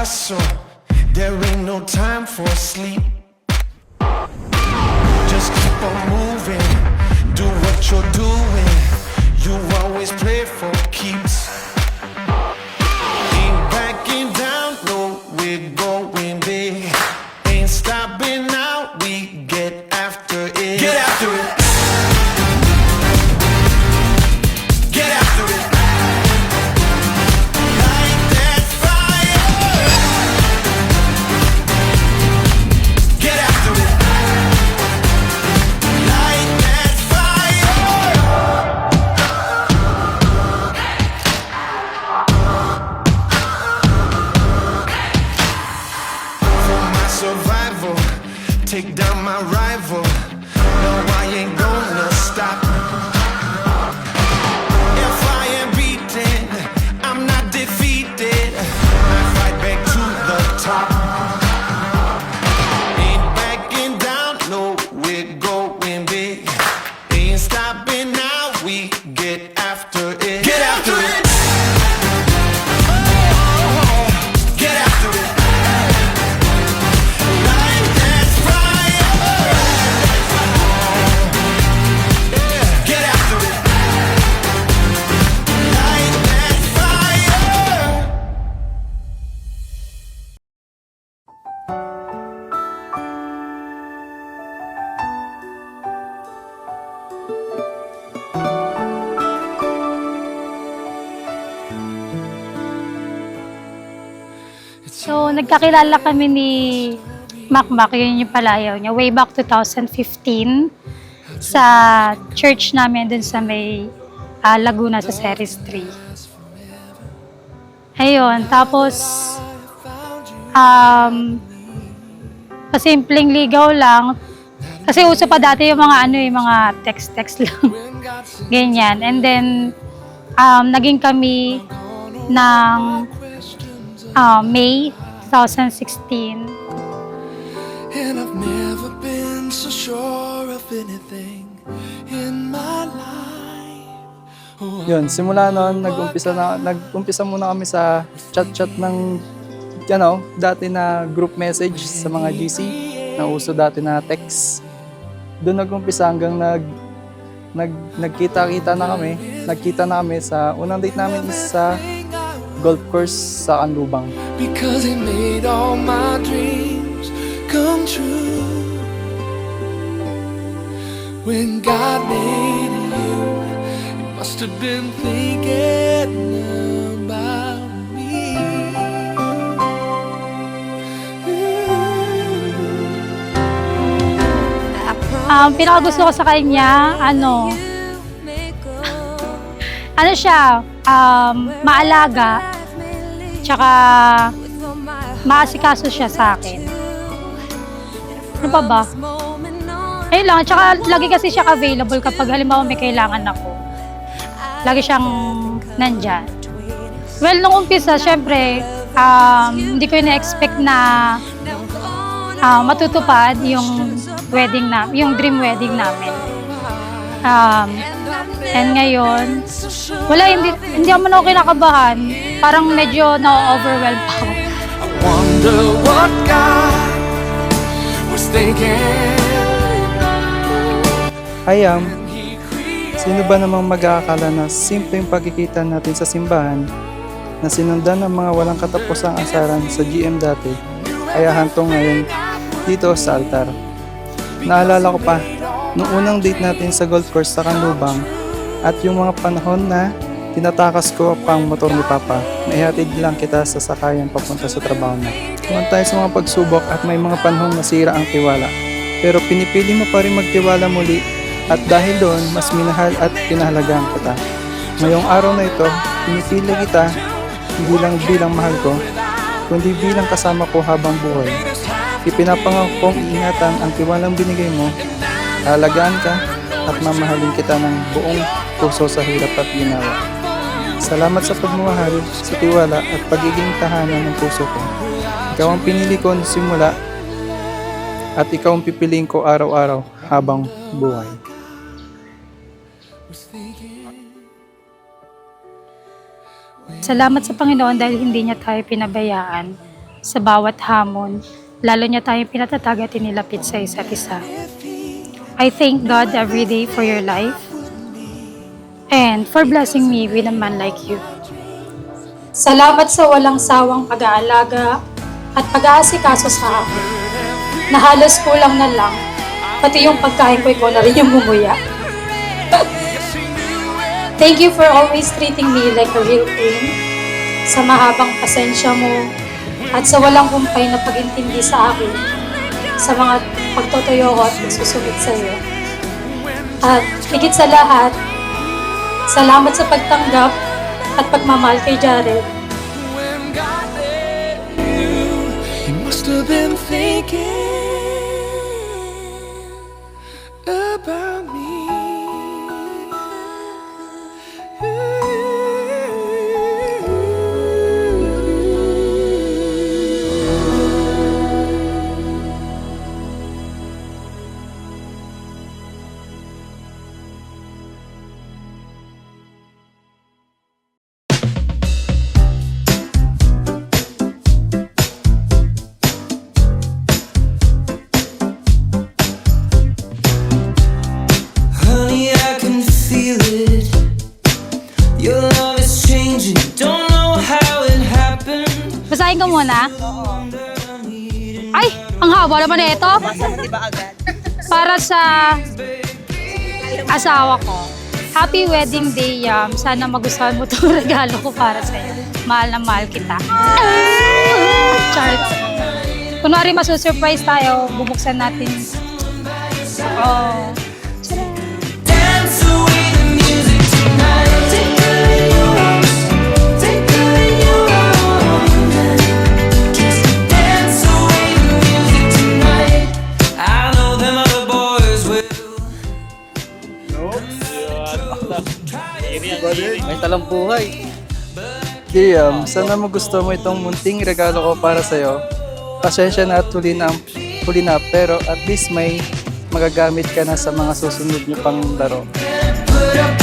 hustle, there ain't no time for sleep. Just keep on moving, do what you're doing. You always play for keeps. Ain't backing down, no, we're going big. Ain't stopping now, we get after it. Get after it. Get after it. Light that fire. Get after it. Light that fire. For my survival, take down my rival. No, I ain't gonna stop. If I am beaten, I'm not defeated. I fight back to the top. Ain't backing down, no, we're going big. Ain't stopping now, we get after it. Get after it. Get after it. Light that fire. Get after it. Light that fire. So, nagkakilala kami ni Makmak, yun yung palayaw niya, way back 2015 sa church namin dun sa may Laguna sa Ceres 3. Ayun, tapos pasimpleng ligaw lang. Kasi uso pa dati yung mga mga text-text lang. Ganyan. And then, naging kami ng May 2016. And I've never been so sure of anything in my life. Yun, simula noon, nag-umpisa muna kami sa chat-chat ng, dati na group message sa mga GC, na uso dati na text. Doon nag-umpisa hanggang nagkita-kita na kami. Nagkita na kami sa, unang date namin is sa golf course sa Kanlubang. Because it made all my dreams come true. When God made you, He must have been thinking about me. Pinakagusto ko sa kanya, ano siya, maalaga, tsaka maasikaso siya sa akin. Ano pa ba? Ayun lang, tsaka lagi kasi siya available kapag halimbawa may kailangan ako. Lagi siyang nandyan. Well, nung umpisa, syempre, hindi ko na-expect na matutupad yung wedding na, yung dream wedding namin. And ngayon, hindi naman ako kinakabahan. Parang medyo na-overwhelm ako. I wonder what God was thinking. Hayam, sino ba namang mag-aakala na simpleng pagkikita natin sa simbahan na sinundan ng mga walang katapusang asaran sa GM dati ay hantong ngayon dito sa altar. Naalala ko pa, nung unang date natin sa golf course sa Kanlubang at yung mga panahon na tinatakas ko pang motor ni Papa na ihatid lang kita sa sakayan papunta sa trabaho mo. Tuman tayo sa mga pagsubok at may mga panahong nasira ang tiwala. Pero pinipili mo pa rin magtiwala muli at dahil doon mas minahal at pinahalagaan kita. Ngayong araw na ito, pinipili kita hindi lang bilang mahal ko, kundi bilang kasama ko habang buhay. Ipinapangako kong iingatan ang tiwalang binigay mo, halagaan ka at mamahalin kita ng buong puso sa hirap at ginawa. Salamat sa pagmamahal, sa tiwala at pagiging tahanan ng puso ko. Ikaw ang pinili ko na simula at ikaw ang pipiliin ko araw-araw habang buhay. Salamat sa Panginoon dahil hindi niya tayo pinabayaan sa bawat hamon, lalo niya tayong pinatatag at inilapit sa isa't isa. I thank God every day for your life and for blessing me with a man like you. Salamat sa walang sawang pag-aalaga at pag-aasikaso sa akin, na halos kulang na lang, pati yung pagkain ko ikaw na rin yung mumuya. Thank you for always treating me like a real queen, sa mahabang pasensya mo, at sa walang humpay na pag-intindi sa akin, sa mga pagtutuyo ko at pagsusumit sa iyo. At higit sa lahat, salamat sa pagtanggap at pagmamahal kay Jared. You must have been thinking about me. Honey, I can feel it. Your love is changing. Don't know how it happened. Basahin ko muna. Ay, ang haba naman na ito. Para sa asawa ko. Happy wedding day, Yam. Sana magustuhan mo itong regalo ko para sa'yo. Mahal na mahal kita. Charles. Kunwari masusurprise tayo, bubuksan natin. Oh. Dance away the music tonight. Take her in your arms. Take her in your arms. Just dance away the music tonight. I know them other boys will. May talang buhay. Liam, sana magustuhan mo itong munting regalo ko para sa'yo. Pasensya na at huli na, pero at least may magagamit ka na sa mga susunod niyo pang laro. Put up